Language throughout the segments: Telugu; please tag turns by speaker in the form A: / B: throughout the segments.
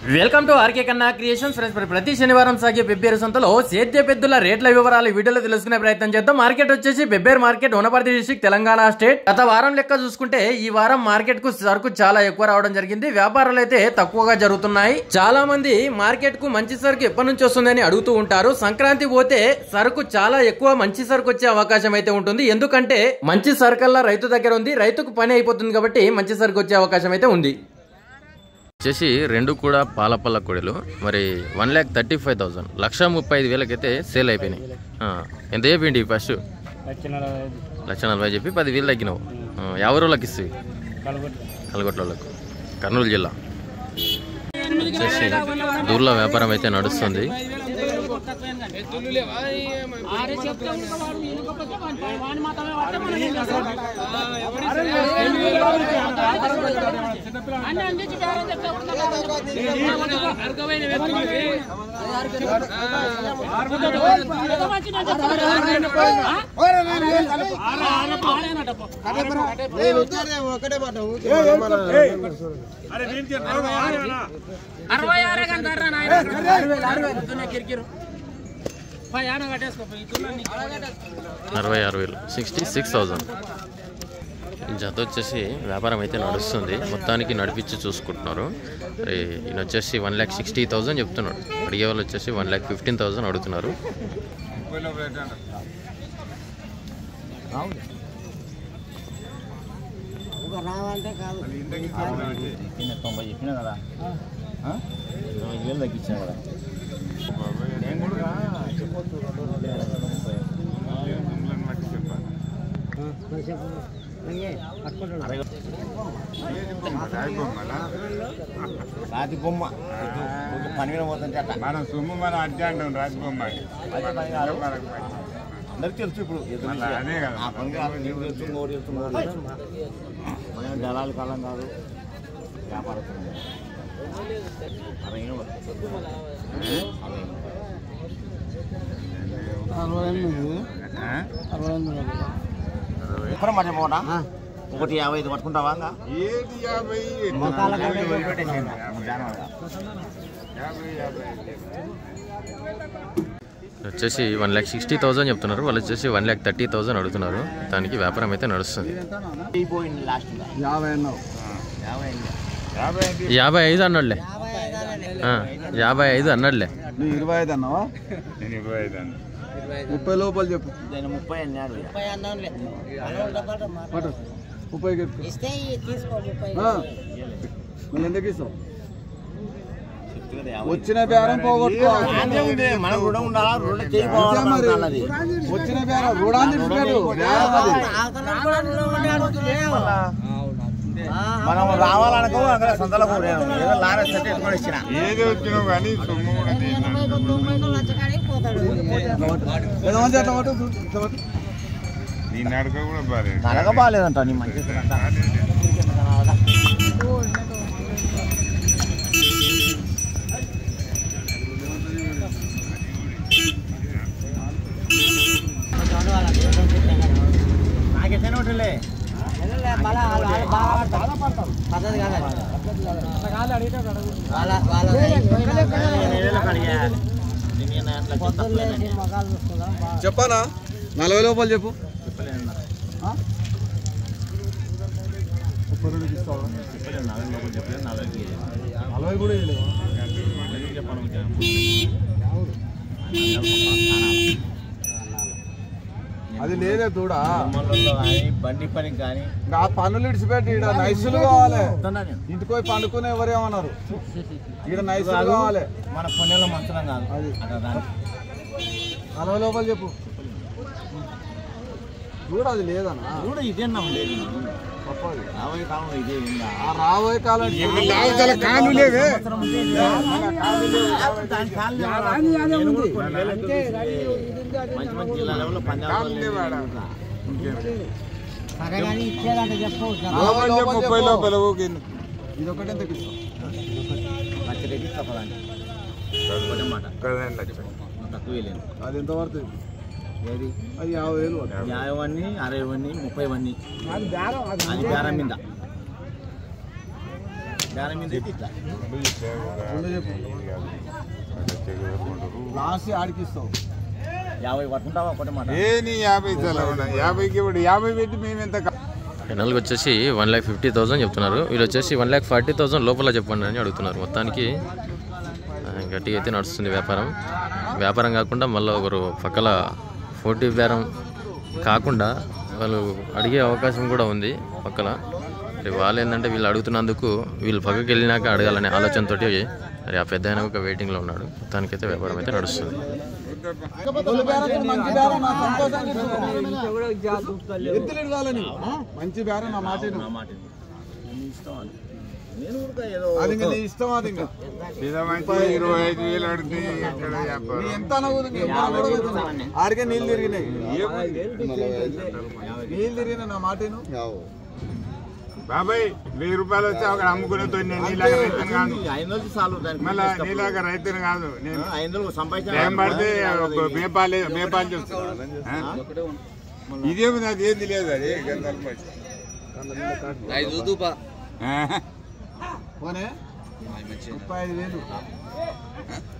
A: వెల్కమ్ టు ఆర్కే కన్నా క్రియేషన్స్ ఫ్రెండ్స్. ప్రతి శనివారం సాగే బెబ్బేరు సంతలో సేద్య పెద్దల రేట్ల వివరాలు వీడియోలో తెలుసుకునే ప్రయత్నం చేద్దాం. మార్కెట్ వచ్చేసి Bebberu market, Wanaparthy district, Telangana state. గత వారం లెక్క చూసుకుంటే ఈ వారం మార్కెట్ కు సరుకు చాలా ఎక్కువ రావడం జరిగింది. వ్యాపారాలు అయితే తక్కువగా జరుగుతున్నాయి. చాలా మంది మార్కెట్ కు మంచి సరుకు ఎప్పటి నుంచి వస్తుందని అడుగుతూ ఉంటారు. సంక్రాంతి పోతే సరుకు చాలా ఎక్కువ మంచి సరుకు వచ్చే అవకాశం అయితే ఉంటుంది. ఎందుకంటే మంచి సరుకల్లా రైతు దగ్గర ఉంది, రైతుకు పని అయిపోతుంది కాబట్టి మంచి సరుకు వచ్చే అవకాశం అయితే ఉంది. వచ్చేసి రెండు కూడా పాలపల్ల కొడలు మరి 1,35,000 1,35,000 అయితే సేల్ అయిపోయినాయి. ఎంత చెప్పిండి ఫస్ట్? 1,40,000 చెప్పి 10,000 తగ్గినావు. ఎవరి వాళ్ళకి ఇస్తుంది? కలగొట్ల వాళ్ళకు, కర్నూలు జిల్లా. వచ్చేసి దూర్లో వ్యాపారం అయితే నడుస్తుంది. $66,000 66,000 జత వచ్చేసి వ్యాపారం అయితే నడుస్తుంది. మొత్తానికి నడిపించి చూసుకుంటున్నారు. ఈయన వచ్చేసి 1,60,000 చెప్తున్నాడు. అడిగే వాళ్ళు వచ్చేసి 1,15,000 అడుగుతున్నారు.
B: చెప్పినా కదా 20,000 తగ్గించా కదా. రాతి బొమ్మ పని మీద పోతుంటే మనం సొమ్ము మనం అడ్డా అంటాం. రాతి బొమ్మ అందరికి తెలుసు. ఇప్పుడు ఆ పని కాదు, నీకు తెలుసు, ఇంకోటి తెలుసు. మనం జలాల కాలం కాదు, వ్యాపారస్తులు. మర్చిపోనా 1,50 పట్టుకుంటావా?
A: వచ్చేసి 1,60,000 చెప్తున్నారు. వాళ్ళు వచ్చేసి 1,30,000 అడుగుతున్నారు. దానికి వ్యాపారం అయితే నడుస్తుంది. 55 అన్నాడులే. 55 అన్నాడులే.
C: 25 అన్నావా? 30 లోపల చెప్పు.
B: 30 అన్నాడు.
C: 30 మళ్ళీ ఎందుకు ఇస్తావు? వచ్చిన బేరం పోగొట్టుకోవాలి.
B: మన రుణం ఉండాలా?
C: వచ్చిన బేరం రుణాన్ని
B: మనం రావాలనుకో అక్కడ సంతలకు ఏదో లారీ సెట్ ఎత్తుకొని ఇచ్చిన
C: ఏది వచ్చినావు కానీ సొమ్ము నీ నడక కూడా బాగాలేదు.
B: నడక బాగాలేదంట. నీ మంచి నాకెట్లా ఉంటుందిలే.
C: చెప్పానా? 40 లోపల చెప్పు. 40 కూడా అది లేదే తోడా.
B: బండి పని కానీ
C: ఆ పనులు ఇడిచిపెట్టి ఈడ నైసులు కావాలి. ఇంటికి పోయి పండుకునే ఎవరేమన్నారు? ఈడ నైసులు కావాలి.
B: మన పుణ్యంలో మంచడం కాదు.
C: అది 40 లోపల చెప్పు. చూడ అది లేదన్నా.
B: చూడ ఇదేనా ఉండేది. రాబోయే కాలంలో ఇదే.
C: రాబోయే కాలం
B: మంచి మంచి జిల్లా లెవెల్లో పంజాబ్
C: ఇది ఒకటే తగ్గిస్తాం.
B: తక్కువ
C: అది ఎంత పడుతుంది? అది 50,000
B: 50 60 30 అది బేరం మీద దాని మీద ఇట్లా
C: లాస్ట్ ఆడికిస్తావు
B: 50 పట్టుకుంటావా ఒకటే మాట
D: ఏ నీ 50 ఇవ్వాలి 50కి ఇప్పుడు 50 పెట్టి మేము ఎంత
A: ఫైనల్గా వచ్చేసి 1,50,000 చెప్తున్నారు. వీళ్ళు వచ్చేసి 1,40,000 లోపల చెప్పండి అని అడుగుతున్నారు. మొత్తానికి గట్టిగా అయితే నడుస్తుంది వ్యాపారం కాకుండా మళ్ళీ ఒకరు పక్కల పోటీ బేరం కాకుండా వాళ్ళు అడిగే అవకాశం కూడా ఉంది పక్కల. మరి వాళ్ళు ఏంటంటే వీళ్ళు అడుగుతున్నందుకు వీళ్ళు పక్కకి వెళ్ళినాక అడగాలనే ఆలోచనతో మరి ఆ పెద్ద ఆయన ఒక వెయిటింగ్లో ఉన్నాడు. మొత్తానికైతే వ్యాపారం అయితే నడుస్తుంది.
C: మంచి బేరం నా మాట అది నీ ఇష్టం. అది
D: 25,000 అడిగితే
C: ఎంత ఆడికే నీళ్ళు తిరిగినాయి నా మాట
D: బాబాయ్ 1,000 రూపాయలు వచ్చి అక్కడ అమ్ముకునేతో నేను నీలాగా రైతును కాదు, మళ్ళీ నీలాగా రైతును కాదు. నేను ఏం పడితే బేపాలు చెప్తాను. ఇదేమి అది ఏంది లేదు. అది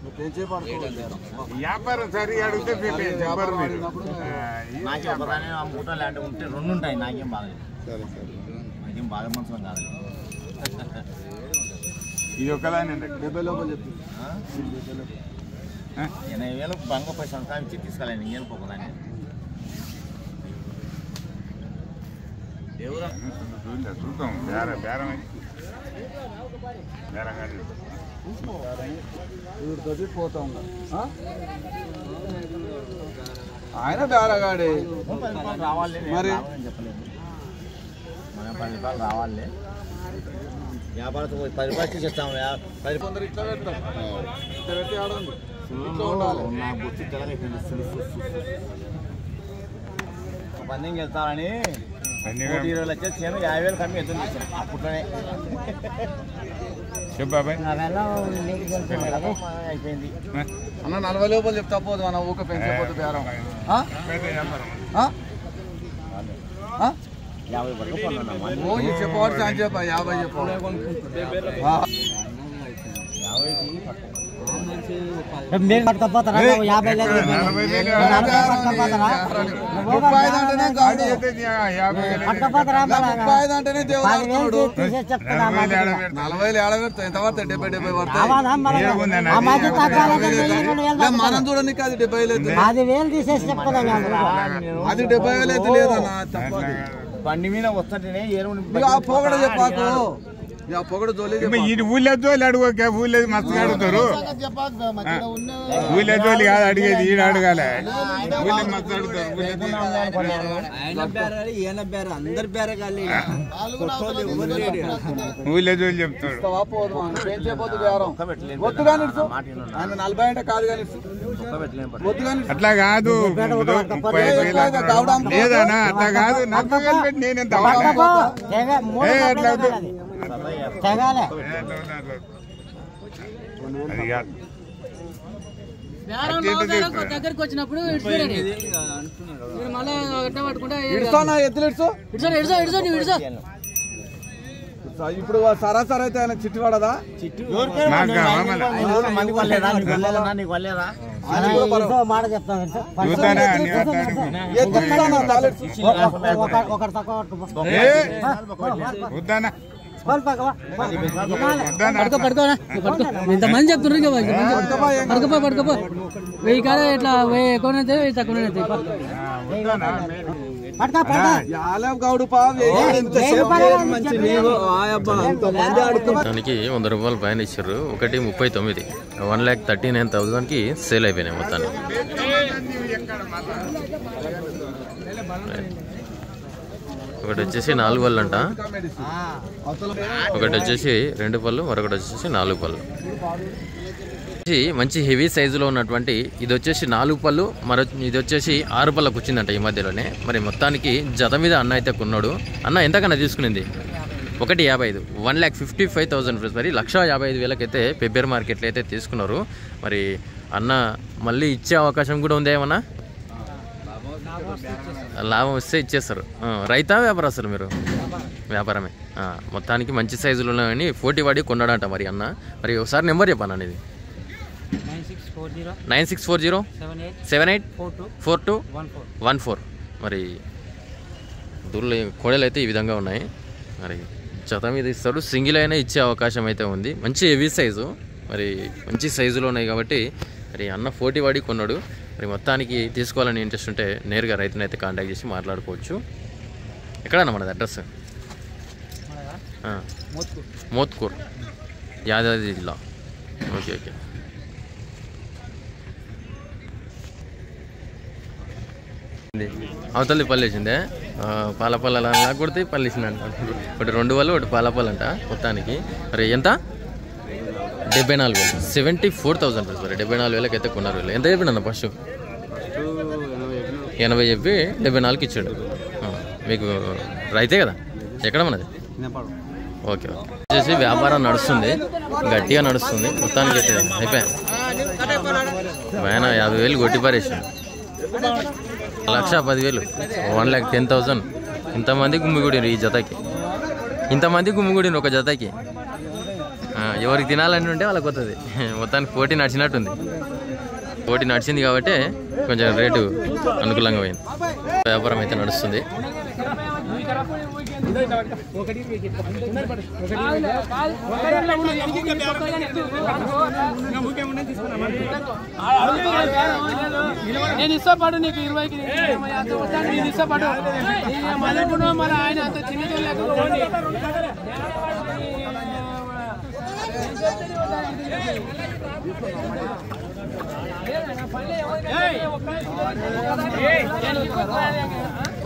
C: 35,000
D: వ్యాపారం సరిగా అడిగితే వ్యాపారం
B: ఉంటే 2 ఉంటాయి. నాకేం బాగా నాకేం బాగా మనసులో కాదు.
D: ఇది ఒకదాని
C: 70 లోపల చెప్తుంది.
B: 80,000 బంగ పైసలు కాంచి తీసుకెళ్ళండి. ఇంకేం పోకదాన్ని
D: చూద్దాం. బేరం
C: వీడితోటి పోతా ఉన్నా. ఆయన బేరగాడే
B: రావాలి
C: మరి
B: చెప్పలేదు. మన 10 రూపాయలు రావాలి. వ్యాపారంతో 10 రూపాయలు చేస్తాము. 10
C: కొందరు ఇట్లా పెడతాం. ఇట్లా పెట్టి ఆడండి. ఇట్లా ఉండాలి.
B: నా బుద్ధి పందెం వెళ్తారని 20 లక్షలు చేయను 50,000 కమ్మి ఎదురు చేశాను అప్పట్లోనే.
D: బాబాయ్
B: అయిపోయింది.
C: అన్న 40 లోపల చెప్తా పోదు మన ఊక పెంచకపోతే బేరం
B: 50 వరకు
C: ఓ చెప్పవచ్చు అని చెప్ప 50 చెప్ప
B: 50 పట్టుకపోతారా? 50 లేదు.
C: 35 అంటేనే గాడి. 35 అంటేనే దేవుడు 40 ఏడబెడతా. ఎంత పడతాయి? 70 పడతాయి. మనం చూడడానికి అది 70 లేదు.
E: అది 1000 తీసేసి చెప్తా.
C: అది 70,000 అయితే లేదన్నా.
B: బండి మీద వస్తుంటేనే
C: పొగడ చెప్పాకు. పొగడు
D: ఇది ఊళ్ళో జోలి అడుగుకే. ఊళ్ళో మస్తుగా అడుగుతారు. ఊళ్ళో జోలి కాదు అడిగేది. ఈడ అడగాలి. ఊళ్ళో మస్తు అడుగుతారు. ఊళ్ళో జోలి చెప్తాడు.
C: ఆయన 40 అంటే కాదు కానీ
D: అట్లా కాదు. 35,000 లేదనా? అట్లా కాదు. 40,000 పెట్టి నేను ఎంత అట్లా
E: దగ్గరికి వచ్చినప్పుడు మళ్ళీ పట్టుకుంటే
C: ఇప్పుడు సరాసరి అయితే ఆయన చిట్టి పడదా?
E: మాట చెప్తాను. ఇంతమంది చెప్తున్నారు. పడుకోపో 1000 కాడ ఇట్లా 1000 ఎక్కువ తక్కువ.
A: దానికి 100 రూపాయలు పైన ఇచ్చారు. ఒకటి 39 1,39,000కి సేల్ అయిపోయినాయి మొత్తాన్ని. ఒకటి వచ్చేసి 4 పళ్ళు అంట, ఒకటి వచ్చేసి 2 పళ్ళు, మరొకటి వచ్చేసి 4 పళ్ళు. మంచి హెవీ సైజులో ఉన్నటువంటి ఇది వచ్చేసి 4 పళ్ళు, ఇది వచ్చేసి 6 పళ్ళకు వచ్చిందంట ఈ మధ్యలోనే. మరి మొత్తానికి జత మీద అన్న అయితే కొన్నాడు. అన్న ఎంతకన్నా తీసుకునింది? 1,55 1,55,000 రూపీస్. మరి 1,55,000 అయితే పెబ్బేర్ మార్కెట్లో అయితే తీసుకున్నారు. మరి అన్న మళ్ళీ ఇచ్చే అవకాశం కూడా ఉంది ఏమన్నా? లాభం వస్తే ఇచ్చేస్తారు. రైతా వ్యాపారస్తులు మీరు? వ్యాపారమే. మొత్తానికి మంచి సైజులు ఉన్నాయని 40 వాడి కొన్నాడంట మరి అన్న. మరి ఒకసారి నెంబర్ చెప్పాను అనేది 9640 784214. మరి దూరలో కోడలు అయితే ఈ విధంగా ఉన్నాయి. మరి జత మీద ఇస్తాడు, సింగిల్ అయినా ఇచ్చే అవకాశం అయితే ఉంది. మంచి హెవీ సైజు, మరి మంచి సైజులో ఉన్నాయి కాబట్టి మరి అన్న 40 వాడి కొన్నాడు. మరి మొత్తానికి తీసుకోవాలని ఇంట్రెస్ట్ ఉంటే నేరుగా రైతుని అయితే కాంటాక్ట్ చేసి మాట్లాడుకోవచ్చు. ఎక్కడన్నా మనది అడ్రస్? మోత్కూర్, యాదాద్రి జిల్లా. ఓకే. అవతలి పళ్ళు వేసిందే, పాలపల్ల కొడితే పళ్ళు వేసిందంట. ఒకటి 2 వల్ల ఒకటి పాలపల్లంట. మొత్తానికి మరి ఎంత? 74,000, 74,000 రూపీస్. మరి 74,000 అయితే కొన్నారు వీళ్ళు. ఎంత చెప్పిండన్న ఫస్ట్? 80 చెప్పి 74కి ఇచ్చాడు. మీకు రైతే కదా? ఎక్కడ మనది? ఓకే. వచ్చేసి వ్యాపారం నడుస్తుంది, గట్టిగా నడుస్తుంది. మొత్తానికి అయితే అయిపోయా. ఆయన 50,000 కొట్టి పారేసాడు. 1,10,000, 1,10,000. ఇంతమంది గుమ్మిగూడిరు ఈ జతకి, ఇంతమంది గుమ్మిగూడిరు ఒక జతకి. ఎవరికి తినాలని ఉంటే వాళ్ళకి వస్తుంది. మొత్తానికి పోటీ నడిచినట్టుంది. పోటీ నడిచింది కాబట్టి కొంచెం రేటు అనుకూలంగా పోయింది. వ్యాపారం అయితే నడుస్తుంది.
E: నేను ఇష్టపడు నీకు 20కి నేను ఇష్టపడు మన ఆయన అంత చిన్న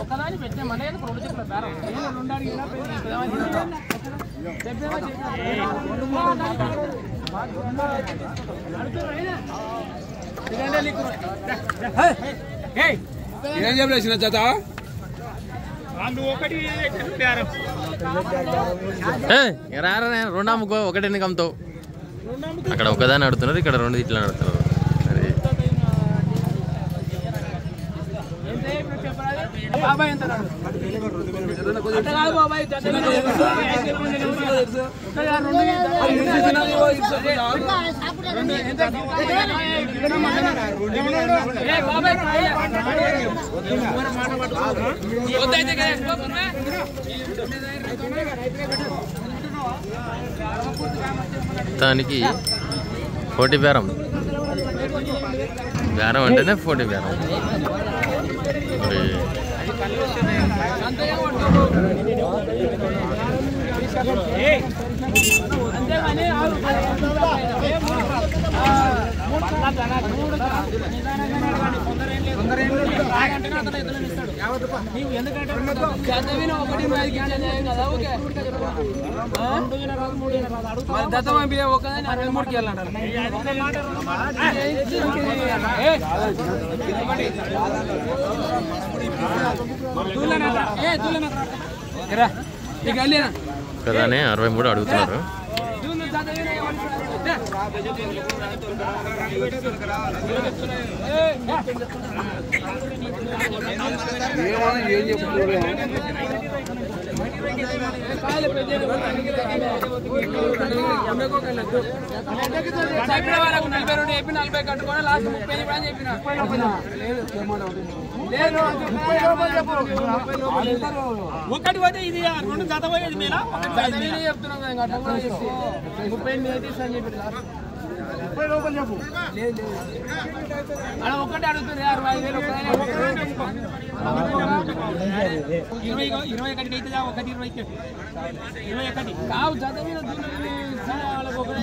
E: ఒకదాన్ని పెట్టిన మన 2 చెట్ల బేరం
C: ఏం చెప్పలేసిన జత
A: రారా 2 అమ్ముకో, 1 ఎందుకు అమ్ముతావు? అక్కడ ఒకదాన్ని అడుగుతున్నారు, ఇక్కడ 2 ఇట్లా అడుగుతున్నారు.
E: బాబాయ్ ఎంత బాబాయ్
A: దానికి 40 బేరం అంటేనే 40 బేరం. మరి కదానే 63 అడుగుతున్నారు.
E: కట్టుకొని లాస్ట్ 30 చెప్పిన ఒకటి పోతే ఇది 2 జత పోయేది మీరా చెప్తున్నాం. 30 అని చెప్పి చెప్పు అలా ఒక్కటే అడుగుతుంది 65,000 21 అయితే 21 కావు జత మీద వాళ్ళకి ఒకటే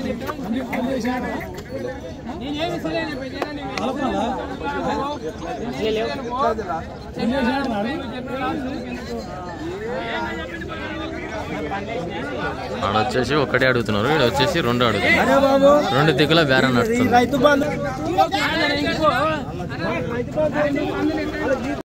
E: నేనేమి
A: ఆడ వచ్చేసి 1 అడుగుతున్నారు, ఇక్కడ వచ్చేసి 2 అడుగుతున్నారు. 2 దిక్కుల బేరం నడుస్తుంది.